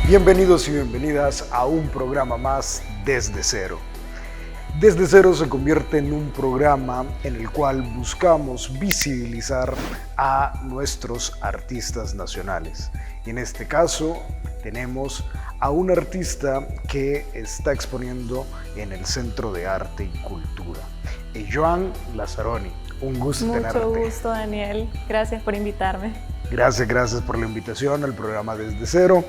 Bienvenidos y bienvenidas a un programa más Desde Cero. Desde Cero se convierte en un programa en el cual buscamos visibilizar a nuestros artistas nacionales. Y en este caso tenemos a un artista que está exponiendo en el Centro de Arte y Cultura, Joan Lazzaroni. Un gusto tenerte. Mucho gusto, Daniel. Gracias por invitarme. Gracias por la invitación al programa Desde Cero.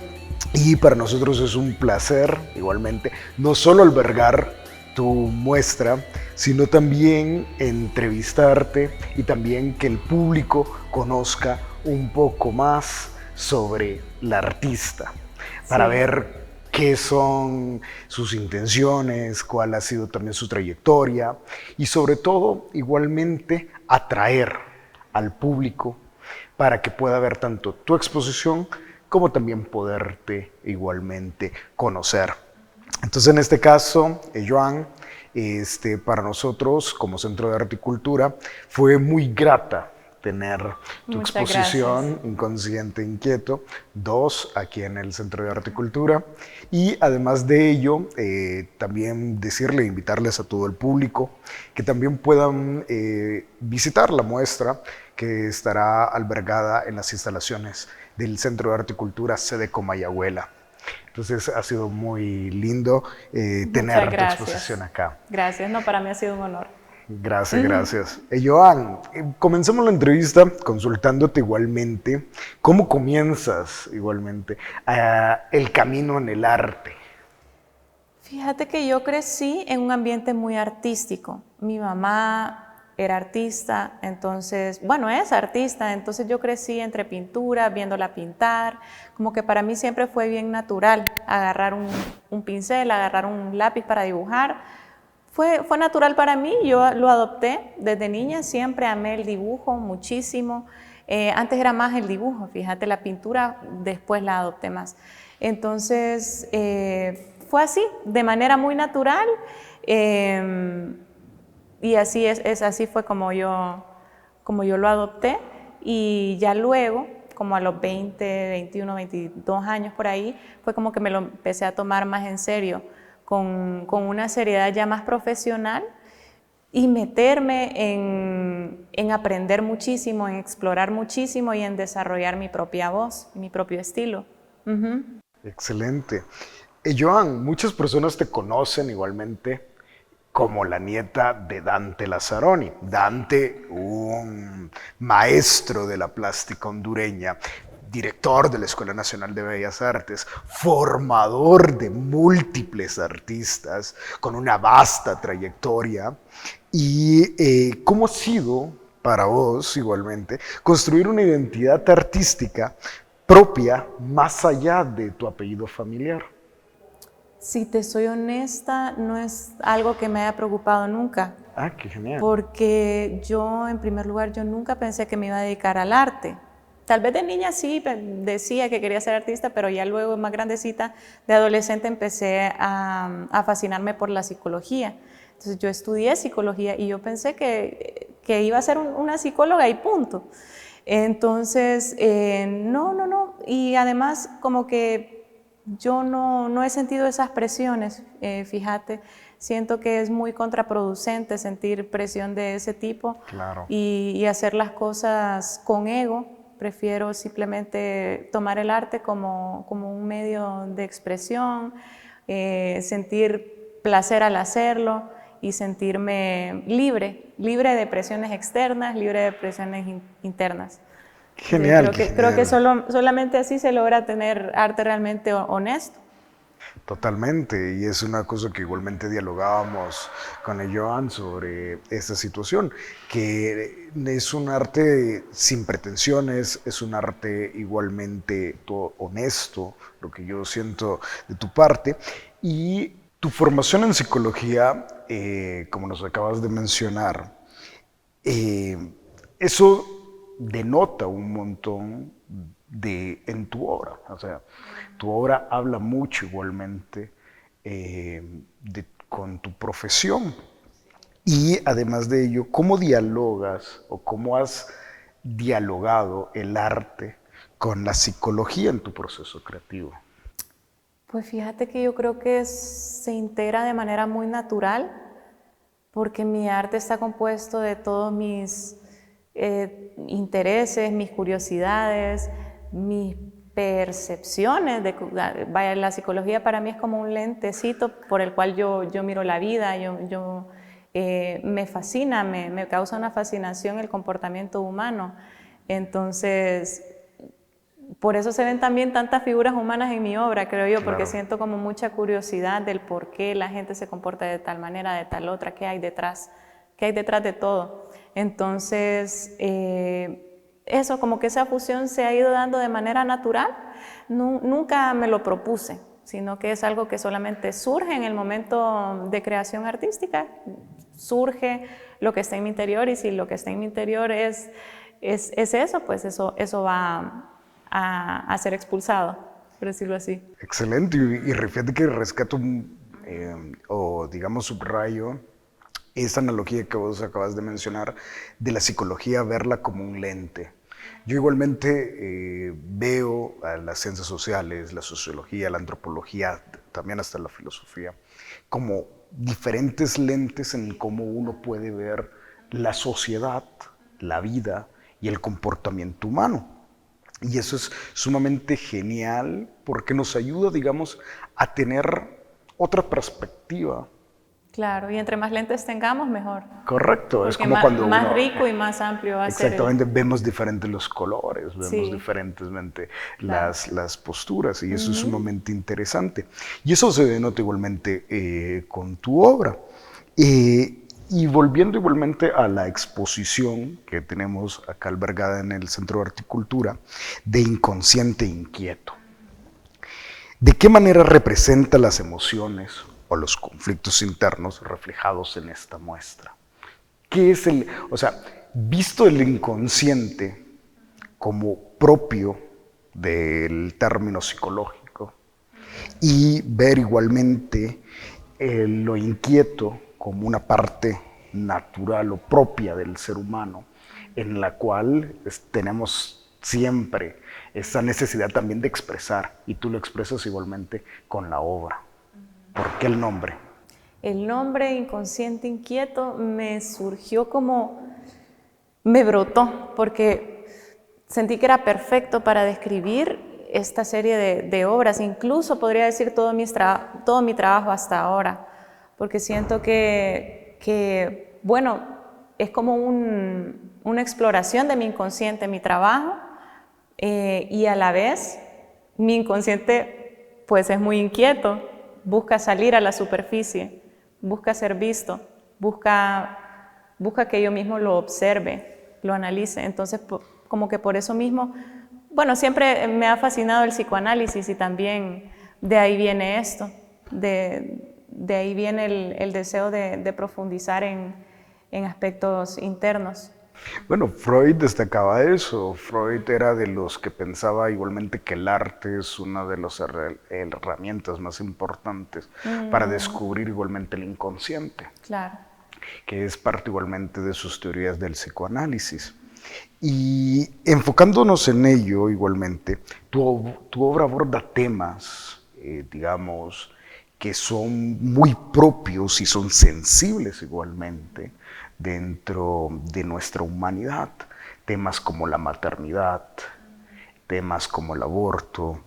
Y para nosotros es un placer, igualmente, no solo albergar tu muestra, sino también entrevistarte y también que el público conozca un poco más sobre la artista, para ver qué son sus intenciones, cuál ha sido también su trayectoria y sobre todo, igualmente, atraer al público para que pueda ver tanto tu exposición como también poderte igualmente conocer. Entonces, en este caso, Joan, para nosotros como Centro de Arte y Cultura fue muy grata tener tu exposición Inconsciente Inquieto 2 aquí en el Centro de Arte y Cultura, y además de ello también invitarles a todo el público que también puedan visitar la muestra que estará albergada en las instalaciones del Centro de Arte y Cultura sede Comayagüela. Entonces ha sido muy lindo tener tu exposición acá. Gracias, no, para mí ha sido un honor. Gracias. Joan, comencemos la entrevista consultándote igualmente, ¿cómo comienzas igualmente el camino en el arte? Fíjate que yo crecí en un ambiente muy artístico. Mi mamá era artista, entonces, bueno, es artista, entonces yo crecí entre pintura, viéndola pintar, como que para mí siempre fue bien natural agarrar un pincel, agarrar un lápiz para dibujar. Fue natural para mí, yo lo adopté desde niña, siempre amé el dibujo muchísimo. Antes era más el dibujo, fíjate, la pintura después la adopté más. Entonces, fue así, de manera muy natural. Y así así fue como yo lo adopté, y ya luego, como a los 20, 21, 22 años por ahí, fue como que me lo empecé a tomar más en serio, con una seriedad ya más profesional, y meterme en aprender muchísimo, en explorar muchísimo y en desarrollar mi propia voz, mi propio estilo. Excelente. Joan, muchas personas te conocen igualmente como la nieta de Dante Lazzaroni. Dante, un maestro de la plástica hondureña, director de la Escuela Nacional de Bellas Artes, formador de múltiples artistas con una vasta trayectoria. ¿Y cómo ha sido para vos, igualmente, construir una identidad artística propia más allá de tu apellido familiar? Si te soy honesta, no es algo que me haya preocupado nunca. Ah, qué genial. Porque yo, en primer lugar, yo nunca pensé que me iba a dedicar al arte. Tal vez de niña sí decía que quería ser artista, pero ya luego, más grandecita, de adolescente, empecé a fascinarme por la psicología. Entonces yo estudié psicología y yo pensé que iba a ser una psicóloga y punto. Entonces, no. Y además, como que yo no he sentido esas presiones, fíjate. Siento que es muy contraproducente sentir presión de ese tipo. Claro. y hacer las cosas con ego. Prefiero simplemente tomar el arte como un medio de expresión, sentir placer al hacerlo y sentirme libre de presiones externas, libre de presiones internas. Genial. Creo que solamente así se logra tener arte realmente honesto. Totalmente, y es una cosa que igualmente dialogábamos con el Joan sobre esta situación, que es un arte sin pretensiones, es un arte igualmente honesto, lo que yo siento de tu parte, y tu formación en psicología, como nos acabas de mencionar, eso denota un montón en tu obra. O sea, tu obra habla mucho igualmente con tu profesión. Y además de ello, ¿cómo dialogas o cómo has dialogado el arte con la psicología en tu proceso creativo? Pues fíjate que yo creo que se integra de manera muy natural, porque mi arte está compuesto de todos mis intereses, mis curiosidades, mis percepciones. Vaya, la psicología para mí es como un lentecito por el cual yo miro la vida, me fascina, me causa una fascinación el comportamiento humano. Entonces, por eso se ven también tantas figuras humanas en mi obra, creo yo, porque siento como mucha curiosidad del por qué la gente se comporta de tal manera, de tal otra, qué hay detrás de todo. Entonces, eso, como que esa fusión se ha ido dando de manera natural. Nunca me lo propuse, sino que es algo que solamente surge en el momento de creación artística. Surge lo que está en mi interior, y si lo que está en mi interior es eso, pues eso va a ser expulsado, por decirlo así. Excelente, y fíjate que rescato o digamos subrayo esta analogía que vos acabas de mencionar de la psicología, verla como un lente. Yo igualmente veo a las ciencias sociales, la sociología, la antropología, también hasta la filosofía, como diferentes lentes en cómo uno puede ver la sociedad, la vida y el comportamiento humano. Y eso es sumamente genial porque nos ayuda, digamos, a tener otra perspectiva. Claro, y entre más lentes tengamos, mejor. Correcto, Porque es como cuando más uno... rico y más amplio va a ser Exactamente, vemos diferentes los colores, vemos Sí, diferentemente claro. las posturas, y eso es sumamente interesante. Y eso se denota igualmente con tu obra. Y volviendo igualmente a la exposición que tenemos acá albergada en el Centro de Arte y Cultura, de Inconsciente Inquieto. ¿De qué manera representa las emociones o los conflictos internos reflejados en esta muestra? ¿Qué es visto el inconsciente como propio del término psicológico y ver igualmente lo inquieto como una parte natural o propia del ser humano, en la cual tenemos siempre esa necesidad también de expresar, y tú lo expresas igualmente con la obra? ¿Por qué el nombre? El nombre Inconsciente Inquieto me surgió me brotó, porque sentí que era perfecto para describir esta serie de obras, incluso podría decir todo mi trabajo hasta ahora, porque siento bueno, es como una exploración de mi inconsciente, mi trabajo, y a la vez mi inconsciente pues es muy inquieto, busca salir a la superficie, busca ser visto, busca que yo mismo lo observe, lo analice. Entonces, como que por eso mismo, bueno, siempre me ha fascinado el psicoanálisis, y también de ahí viene esto, de ahí viene el deseo de profundizar en aspectos internos. Bueno, Freud destacaba eso. Freud era de los que pensaba igualmente que el arte es una de las herramientas más importantes para descubrir igualmente el inconsciente. Claro. Que es parte igualmente de sus teorías del psicoanálisis. Y enfocándonos en ello igualmente, tu obra aborda temas, digamos, que son muy propios y son sensibles igualmente dentro de nuestra humanidad. Temas como la maternidad, temas como el aborto,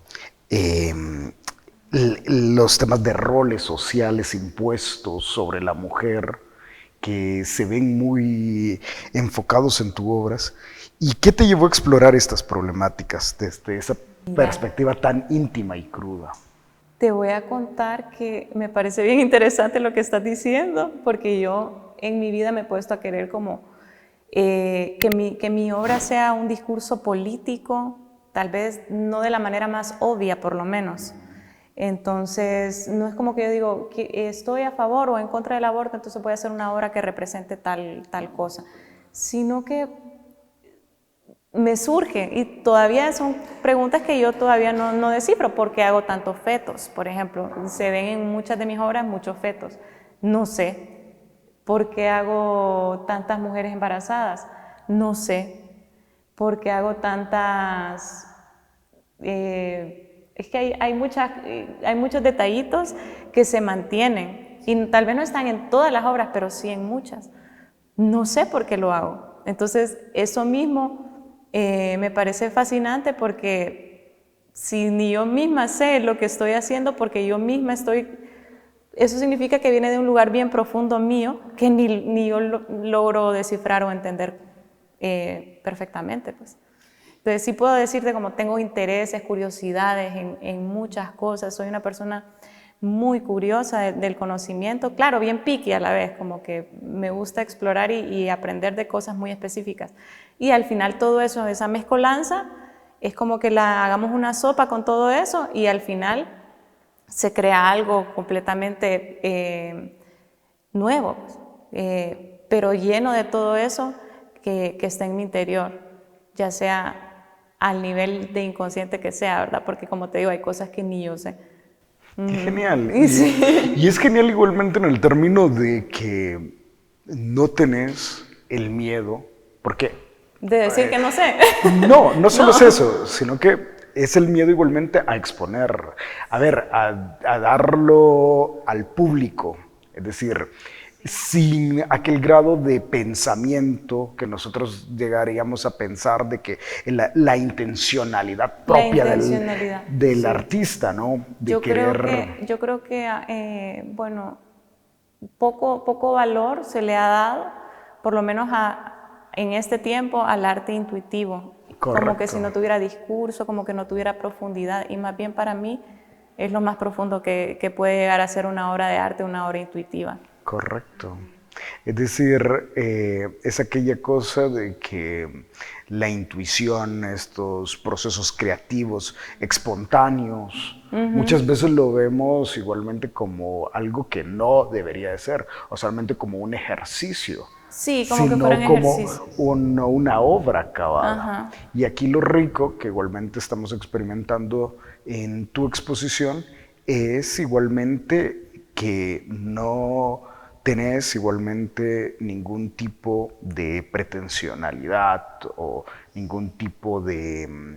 los temas de roles sociales impuestos sobre la mujer, que se ven muy enfocados en tus obras. ¿Y qué te llevó a explorar estas problemáticas desde esa perspectiva tan íntima y cruda? Te voy a contar que me parece bien interesante lo que estás diciendo, porque yo en mi vida me he puesto a querer que mi obra sea un discurso político, tal vez no de la manera más obvia, por lo menos. Entonces, no es como que yo digo que estoy a favor o en contra del aborto, entonces voy a hacer una obra que represente tal cosa, sino que me surge, y todavía son preguntas que yo todavía no descifro. ¿Por qué hago tantos fetos? Por ejemplo, se ven en muchas de mis obras muchos fetos. No sé. ¿Por qué hago tantas mujeres embarazadas? No sé. ¿Por qué hago tantas es que hay muchos detallitos que se mantienen y tal vez no están en todas las obras, pero sí en muchas. No sé por qué lo hago. Entonces, eso mismo me parece fascinante porque si ni yo misma sé lo que estoy haciendo, porque yo misma eso significa que viene de un lugar bien profundo mío que ni yo logro descifrar o entender perfectamente, pues. Entonces sí puedo decirte como tengo intereses, curiosidades en muchas cosas, soy una persona muy curiosa del conocimiento, claro, bien picky a la vez, como que me gusta explorar y aprender de cosas muy específicas. Y al final todo eso, esa mezcolanza, es como que hagamos una sopa con todo eso y al final se crea algo completamente nuevo, pero lleno de todo eso que está en mi interior, ya sea al nivel de inconsciente que sea, ¿verdad? Porque como te digo, hay cosas que ni yo sé. Qué genial. Sí. Y es genial igualmente en el término de que no tenés el miedo, porque De decir que no sé. no solo No. es eso, sino que es el miedo igualmente a exponer, a ver, a darlo al público, es decir, sin aquel grado de pensamiento que nosotros llegaríamos a pensar de que la intencionalidad propia La intencionalidad, del sí. artista, ¿no? De Yo querer... creo que bueno, poco valor se le ha dado, por lo menos en este tiempo, al arte intuitivo. Como que si Correcto. no tuviera discurso, como que no tuviera profundidad. Y más bien para mí es lo más profundo que puede llegar a ser una obra de arte, una obra intuitiva. Correcto. Es decir, es aquella cosa de que la intuición, estos procesos creativos, espontáneos, muchas veces lo vemos igualmente como algo que no debería de ser, o solamente como un ejercicio, Sí, como que fueran sino como ejercicios. una obra acabada. Ajá. Y aquí lo rico que igualmente estamos experimentando en tu exposición es igualmente que no tenés igualmente ningún tipo de pretensionalidad o ningún tipo de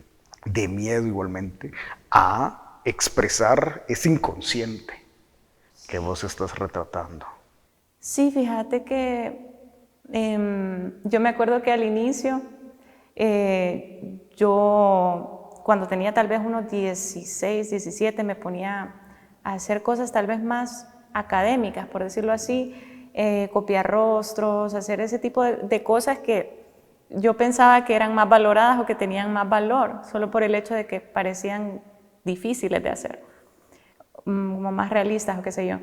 miedo igualmente a expresar ese inconsciente que vos estás retratando. Sí, fíjate que yo me acuerdo que al inicio, yo cuando tenía tal vez unos 16, 17, me ponía a hacer cosas tal vez más académicas, por decirlo así, copiar rostros, hacer ese tipo de cosas que yo pensaba que eran más valoradas o que tenían más valor, solo por el hecho de que parecían difíciles de hacer, como más realistas o qué sé yo.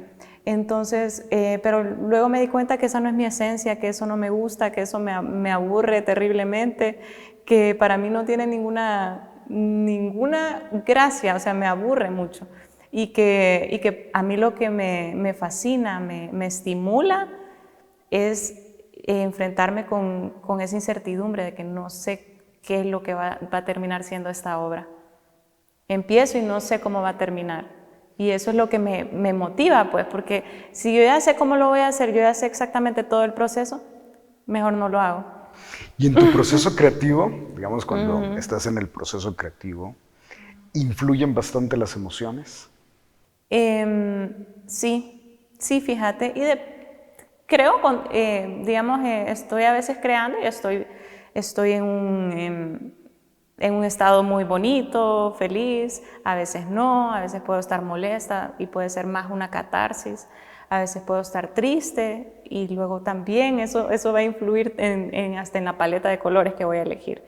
Entonces, pero luego me di cuenta que esa no es mi esencia, que eso no me gusta, que eso me aburre terriblemente, que para mí no tiene ninguna gracia, o sea, me aburre mucho. Y que a mí lo que me fascina, me estimula, es enfrentarme con esa incertidumbre de que no sé qué es lo que va a terminar siendo esta obra. Empiezo y no sé cómo va a terminar. Y eso es lo que me motiva, pues, porque si yo ya sé cómo lo voy a hacer, yo ya sé exactamente todo el proceso, mejor no lo hago. Y en tu proceso creativo, digamos cuando estás en el proceso creativo, ¿influyen bastante las emociones? Sí, fíjate. Creo, digamos, estoy a veces creando y estoy en un estado muy bonito, feliz, a veces no, a veces puedo estar molesta y puede ser más una catarsis, a veces puedo estar triste y luego también eso va a influir hasta en la paleta de colores que voy a elegir.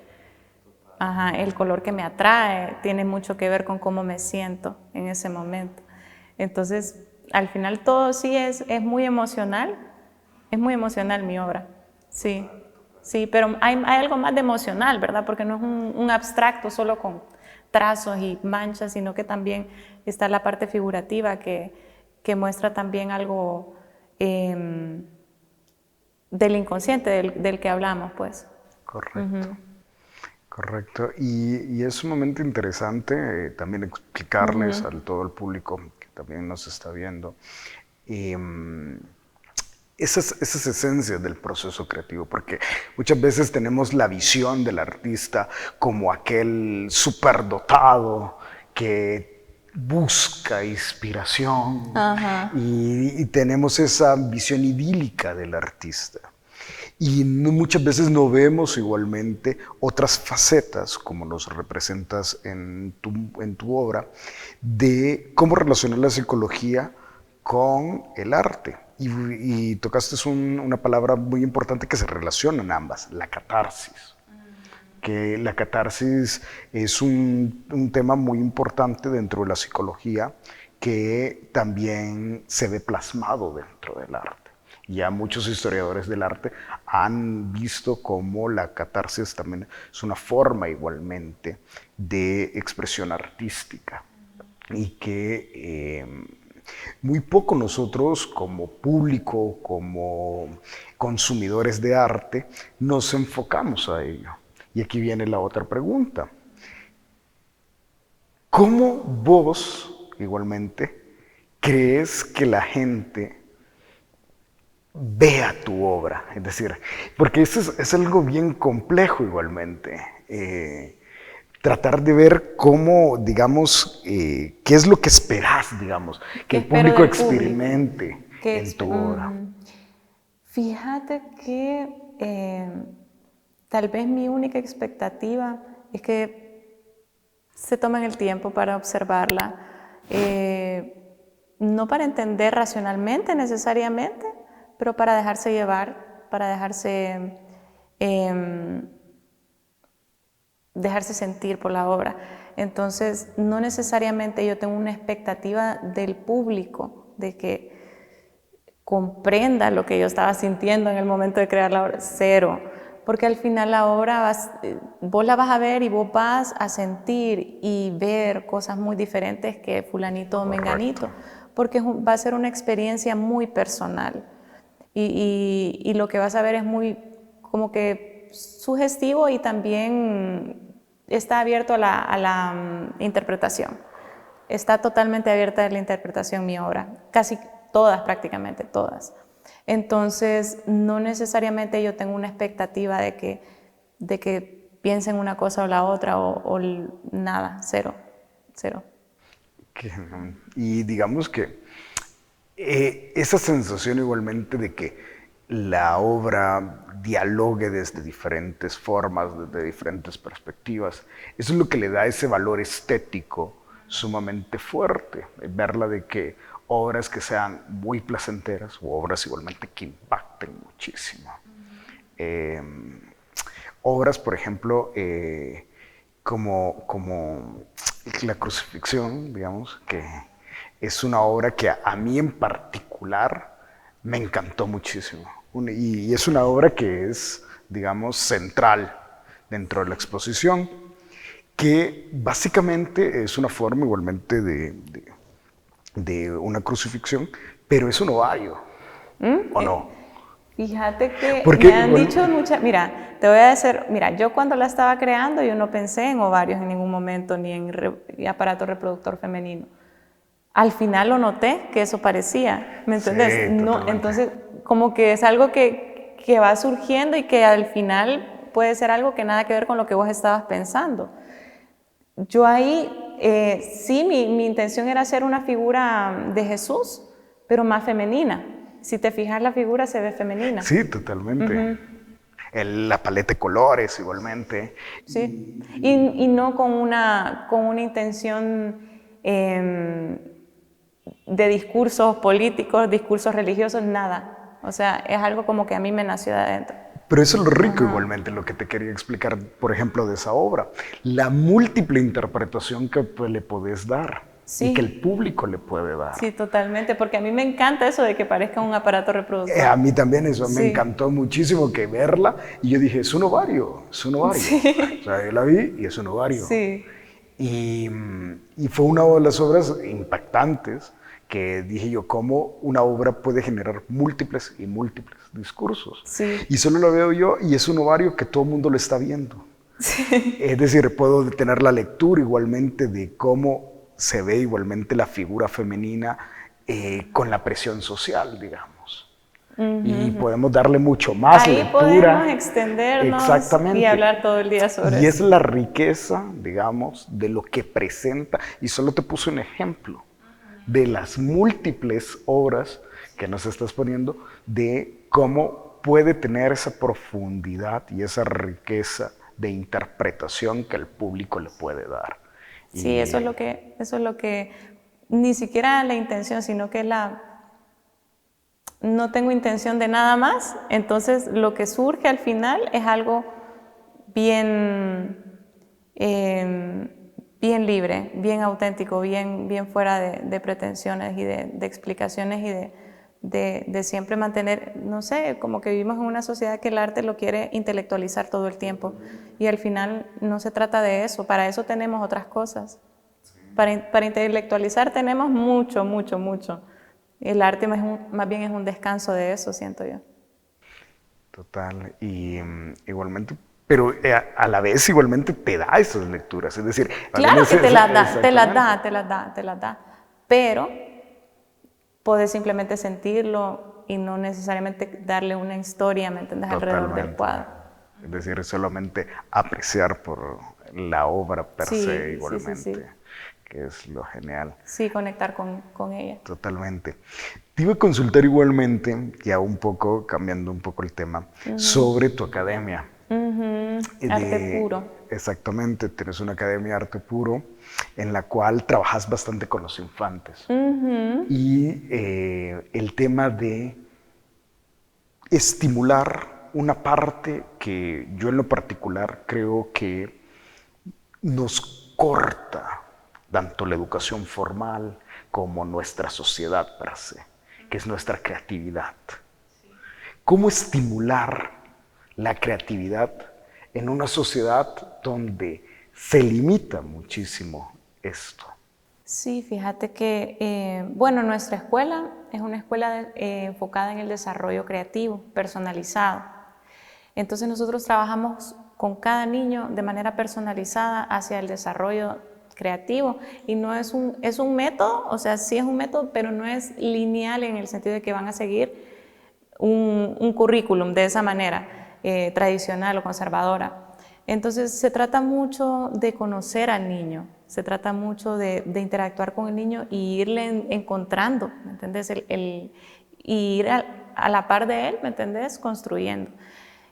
Ajá, el color que me atrae tiene mucho que ver con cómo me siento en ese momento. Entonces, al final todo sí es muy emocional mi obra, sí. Sí, pero hay algo más de emocional, ¿verdad? Porque no es un abstracto solo con trazos y manchas, sino que también está la parte figurativa que muestra también algo del inconsciente del que hablamos, pues. Correcto. Correcto. Y es sumamente interesante también explicarles a todo el público que también nos está viendo esas esencias del proceso creativo, porque muchas veces tenemos la visión del artista como aquel superdotado que busca inspiración Ajá. y tenemos esa visión idílica del artista. Y muchas veces no vemos igualmente otras facetas, como nos representas en tu obra, de cómo relacionar la psicología con el arte. Y tocaste una palabra muy importante que se relacionan ambas, la catarsis. Que la catarsis es un tema muy importante dentro de la psicología que también se ve plasmado dentro del arte. Ya muchos historiadores del arte han visto cómo la catarsis también es una forma igualmente de expresión artística y que muy poco nosotros como público, como consumidores de arte, nos enfocamos a ello. Y aquí viene la otra pregunta. ¿Cómo vos, igualmente, crees que la gente vea tu obra? Es decir, porque eso es algo bien complejo igualmente. Tratar de ver cómo, digamos, qué es lo que esperas, digamos, que el público experimente en tu obra. Fíjate que tal vez mi única expectativa es que se tomen el tiempo para observarla, no para entender racionalmente necesariamente, pero para dejarse llevar, para dejarse sentir por la obra. Entonces, no necesariamente yo tengo una expectativa del público de que comprenda lo que yo estaba sintiendo en el momento de crear la obra, cero. Porque al final la obra vos la vas a ver y vos vas a sentir y ver cosas muy diferentes que fulanito o menganito, porque va a ser una experiencia muy personal. Y lo que vas a ver es muy como que sugestivo y también está abierto a la interpretación. Está totalmente abierta a la interpretación mi obra, casi todas, prácticamente todas. Entonces, no necesariamente yo tengo una expectativa de que piensen una cosa o la otra o nada, cero. Y digamos que esa sensación igualmente de que la obra dialogue desde diferentes formas, desde diferentes perspectivas, eso es lo que le da ese valor estético sumamente fuerte, verla de que obras que sean muy placenteras o obras igualmente que impacten muchísimo. Obras, por ejemplo, como La Crucifixión, digamos, que es una obra que a mí en particular me encantó muchísimo. Y es una obra que es, digamos, central dentro de la exposición, que básicamente es una forma igualmente de una crucifixión, pero es un ovario, ¿o no? Fíjate que Porque, me han dicho muchas, mira, te voy a decir, mira, yo cuando la estaba creando yo no pensé en ovarios en ningún momento, ni en aparato reproductor femenino. Al final lo noté que eso parecía, ¿me entiendes? Sí, no, entonces, como que es algo que va surgiendo y que al final puede ser algo que nada que ver con lo que vos estabas pensando. Yo ahí, sí, mi intención era hacer una figura de Jesús, pero más femenina. Si te fijas, la figura se ve femenina. Sí, totalmente. La paleta de colores igualmente. Sí, y no con una intención de discursos políticos, discursos religiosos, nada. O sea, es algo como que a mí me nació de adentro. Pero eso es lo rico igualmente, lo que te quería explicar, por ejemplo, de esa obra. La múltiple interpretación que le podés dar y que el público le puede dar. Sí, totalmente, porque a mí me encanta eso de que parezca un aparato reproductor. A mí también eso, me encantó muchísimo que verla y yo dije, es un ovario, es un ovario. Sí. O sea, yo la vi y es un ovario. Sí. Y fue una de las obras impactantes que dije yo, cómo una obra puede generar múltiples y múltiples discursos. Sí. Y solo lo veo yo y es un ovario que todo el mundo lo está viendo. Sí. Es decir, puedo tener la lectura igualmente de cómo se ve igualmente la figura femenina con la presión social, digamos. Y podemos darle mucho más Ahí lectura. podemos extendernos Exactamente. y hablar todo el día sobre Y eso. es la riqueza, digamos, de lo que presenta. Y solo te puse un ejemplo de las múltiples obras que nos estás poniendo, de cómo puede tener esa profundidad y esa riqueza de interpretación que el público le puede dar. Sí, Y eso es lo que, ni siquiera la intención, sino que no tengo intención de nada más, entonces lo que surge al final es algo bien, bien libre, bien auténtico, bien fuera de pretensiones y de explicaciones y de siempre mantener, no sé, como que vivimos en una sociedad que el arte lo quiere intelectualizar todo el tiempo y al final no se trata de eso, para eso tenemos otras cosas. Para intelectualizar tenemos mucho, mucho, mucho. El arte más bien es un descanso de eso, siento yo. total. Y igualmente, pero a la vez igualmente te da esas lecturas. Es decir, también Claro que te las da, exactamente. te las da, pero puedes simplemente sentirlo y no necesariamente darle una historia, ¿me entiendes?, alrededor del Totalmente. cuadro. Es decir, solamente apreciar por la obra per se Sí, igualmente, que es lo genial. Sí, conectar con ella. Totalmente. Te iba a consultar igualmente, ya un poco, cambiando un poco el tema, sobre tu academia. Arte puro. Exactamente, tienes una academia de arte puro en la cual trabajas bastante con los infantes. Y el tema de estimular una parte que yo en lo particular creo que nos corta tanto la educación formal como nuestra sociedad per se, que es nuestra creatividad. ¿Cómo estimular la creatividad en una sociedad donde se limita muchísimo esto? Sí, fíjate que, bueno, nuestra escuela es una escuela enfocada en el desarrollo creativo, personalizado. Entonces nosotros trabajamos con cada niño de manera personalizada hacia el desarrollo creativo y no es un método, o sea, sí es un método, pero no es lineal en el sentido de que van a seguir un currículum de esa manera, tradicional o conservadora. Entonces se trata mucho de conocer al niño, se trata mucho de interactuar con el niño y irle encontrando, ¿me entiendes? Y ir a la par de él, ¿me entiendes? Construyendo.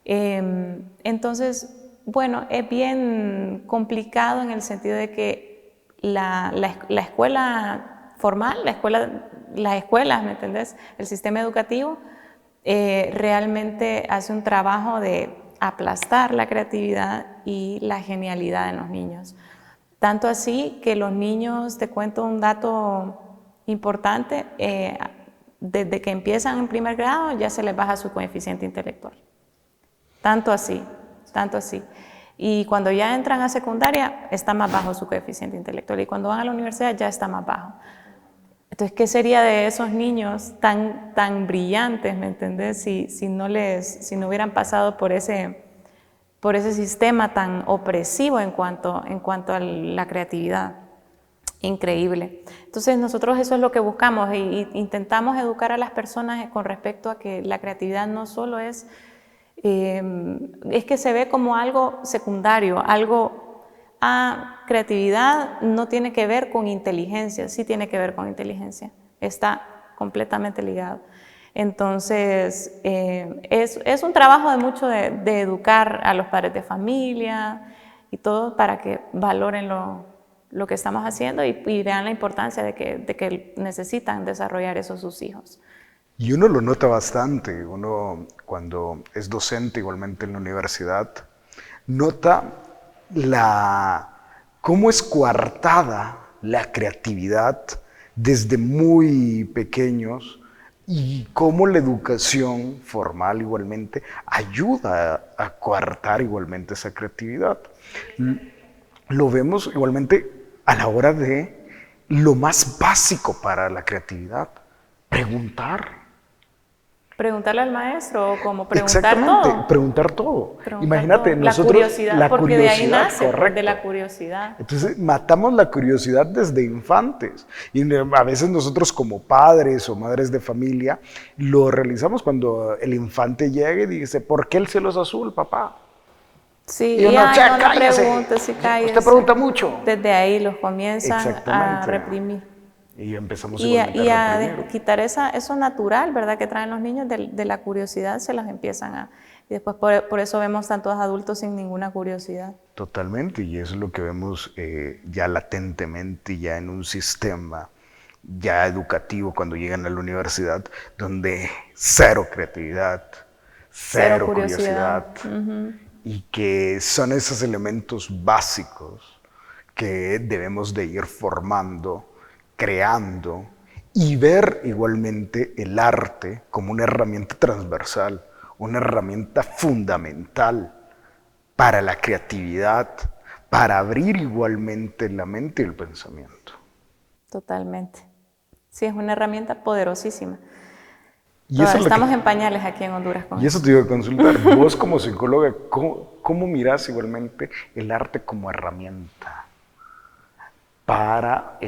Entonces, bueno, es bien complicado en el sentido de que la escuela formal, las escuelas, ¿me entendés?, el sistema educativo realmente hace un trabajo de aplastar la creatividad y la genialidad en los niños. Tanto así que los niños, te cuento un dato importante, desde que empiezan en primer grado ya se les baja su coeficiente intelectual. Tanto así, tanto así. Y cuando ya entran a secundaria está más bajo su coeficiente intelectual y cuando van a la universidad ya está más bajo. Entonces, ¿qué sería de esos niños tan brillantes, ¿me entendés? Si no hubieran pasado por ese sistema tan opresivo en cuanto a la creatividad. Increíble. Entonces, nosotros eso es lo que buscamos y intentamos educar a las personas con respecto a que la creatividad no solo es que se ve como algo secundario, creatividad no tiene que ver con inteligencia, sí tiene que ver con inteligencia, está completamente ligado. Entonces, es un trabajo de mucho de educar a los padres de familia y todo para que valoren lo que estamos haciendo y vean la importancia de que necesitan desarrollar eso sus hijos. Y uno lo nota bastante, uno cuando es docente igualmente en la universidad, nota cómo es coartada la creatividad desde muy pequeños y cómo la educación formal igualmente ayuda a coartar igualmente esa creatividad. Lo vemos igualmente a la hora de lo más básico para la creatividad, preguntar. Preguntarle al maestro o como preguntar Exactamente, todo. preguntar todo. Preguntar Imagínate, todo. nosotros... La curiosidad, porque de ahí nace, correcto. de la curiosidad. Entonces, matamos la curiosidad desde infantes. Y a veces nosotros como padres o madres de familia lo realizamos cuando el infante llega y dice, ¿por qué el cielo es azul, papá? Sí, Y uno, ay, "Che, no, no cállese, pregunte, sí, cállese. usted pregunta mucho". Desde ahí los comienzan a Exactamente. reprimir. Y empezamos Y igualmente a reprimir. quitar eso natural, ¿verdad? Que traen los niños de la curiosidad, se las empiezan a... Y después por eso vemos tantos adultos sin ninguna curiosidad. Totalmente, y eso es lo que vemos ya latentemente, ya en un sistema ya educativo cuando llegan a la universidad, donde cero creatividad, cero curiosidad, y que son esos elementos básicos que debemos de ir formando, creando, y ver igualmente el arte como una herramienta transversal, una herramienta fundamental para la creatividad, para abrir igualmente la mente y el pensamiento. Totalmente. Sí, es una herramienta poderosísima. Y eso Estamos en pañales aquí en Honduras con y eso te iba a consultar. Vos como psicóloga, ¿cómo mirás igualmente el arte como herramienta para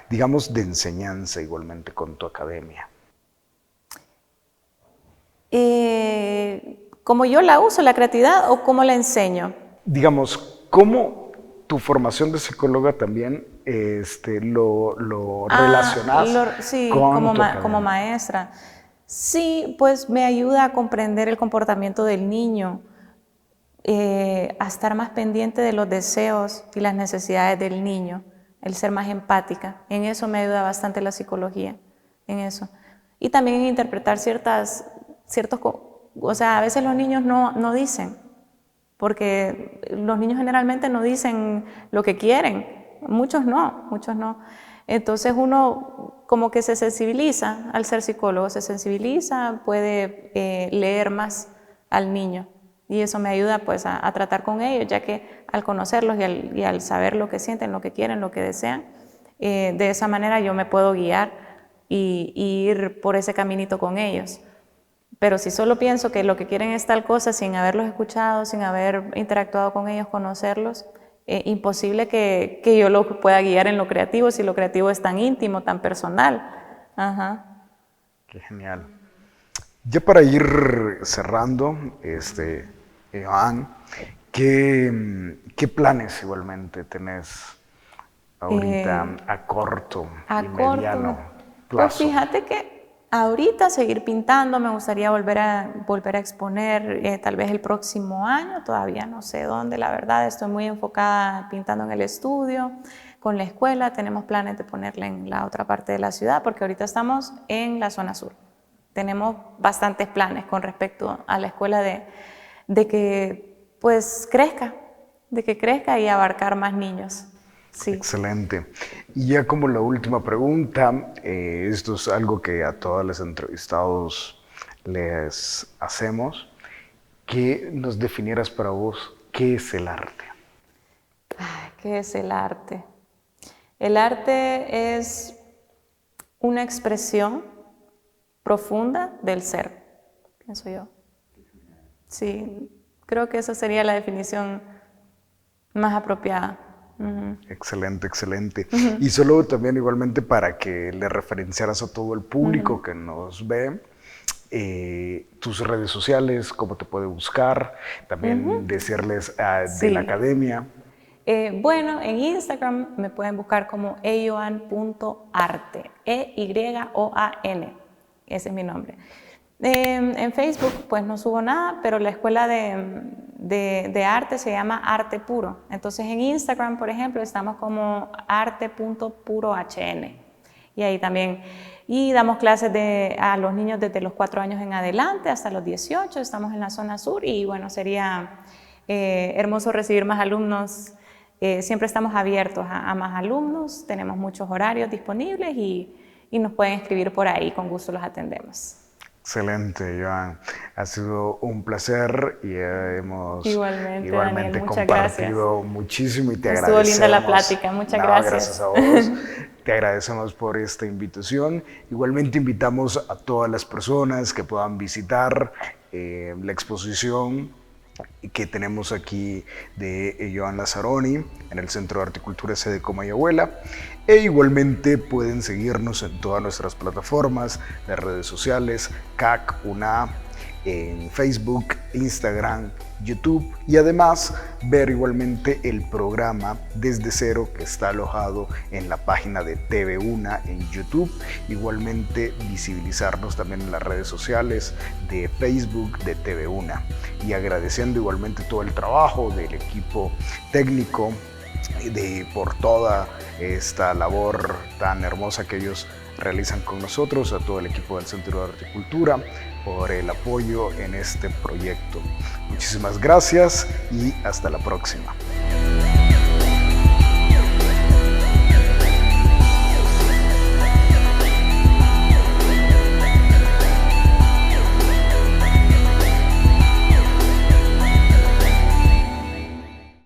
digamos, de enseñanza igualmente con tu academia? ¿Cómo yo la uso, la creatividad, o cómo la enseño? Digamos, ¿cómo tu formación de psicóloga también lo relacionás Sí, con tu academia? como maestra. Sí, pues me ayuda a comprender el comportamiento del niño, a estar más pendiente de los deseos y las necesidades del niño, el ser más empática. En eso me ayuda bastante la psicología, en eso. Y también en interpretar o sea, a veces los niños no dicen, porque los niños generalmente no dicen lo que quieren, muchos no. Entonces uno como que se sensibiliza al ser psicólogo, se sensibiliza, puede leer más al niño, y eso me ayuda pues a tratar con ellos, ya que al conocerlos y al saber lo que sienten, lo que quieren, lo que desean, de esa manera yo me puedo guiar y ir por ese caminito con ellos. Pero si solo pienso que lo que quieren es tal cosa sin haberlos escuchado, sin haber interactuado con ellos, conocerlos, imposible que yo los pueda guiar en lo creativo, si lo creativo es tan íntimo, tan personal. Ajá. Qué genial. Ya para ir cerrando, Iván, ¿qué planes igualmente tenés ahorita a corto y mediano plazo? Pues fíjate que ahorita seguir pintando, me gustaría volver a exponer tal vez el próximo año, todavía no sé dónde, la verdad, estoy muy enfocada pintando en el estudio, con la escuela, tenemos planes de ponerla en la otra parte de la ciudad, porque ahorita estamos en la zona sur. Tenemos bastantes planes con respecto a la escuela de que pues crezca, y abarcar más niños. Sí. Excelente. Y ya como la última pregunta, esto es algo que a todos los entrevistados les hacemos, que nos definieras para vos qué es el arte. ¿Qué es el arte? El arte es una expresión profunda del ser, pienso yo. Sí, creo que esa sería la definición más apropiada. Excelente, excelente. Y solo también igualmente para que le referenciaras a todo el público que nos ve, tus redes sociales, cómo te puede buscar, también decirles de la academia. Bueno, en Instagram me pueden buscar como eyoan.arte, EYOAN, ese es mi nombre. En Facebook pues no subo nada, pero la escuela de arte se llama Arte Puro. Entonces en Instagram, por ejemplo, estamos como arte.purohn. Y ahí también, y damos clases a los niños desde los 4 años en adelante hasta los 18, estamos en la zona sur y bueno, sería hermoso recibir más alumnos. Siempre estamos abiertos a más alumnos, tenemos muchos horarios disponibles y nos pueden escribir por ahí, con gusto los atendemos. Excelente, Joan. Ha sido un placer y hemos Igualmente, Daniel, muchas compartido muchísimo y te Estuvo agradecemos. linda la plática, muchas gracias. Gracias a vos. Te agradecemos por esta invitación. Igualmente invitamos a todas las personas que puedan visitar la exposición que tenemos aquí de Joan Lazzaroni en el Centro de Arte y Cultura Sede Comayagüela, e igualmente pueden seguirnos en todas nuestras plataformas de redes sociales, CAC, UNA, en Facebook, Instagram, YouTube, y además ver igualmente el programa Desde Cero que está alojado en la página de TV UNA en YouTube. Igualmente visibilizarnos también en las redes sociales de Facebook de TV UNA, y agradeciendo igualmente todo el trabajo del equipo técnico por toda esta labor tan hermosa que ellos realizan con nosotros, a todo el equipo del Centro de Arte y Cultura por el apoyo en este proyecto. Muchísimas gracias y hasta la próxima.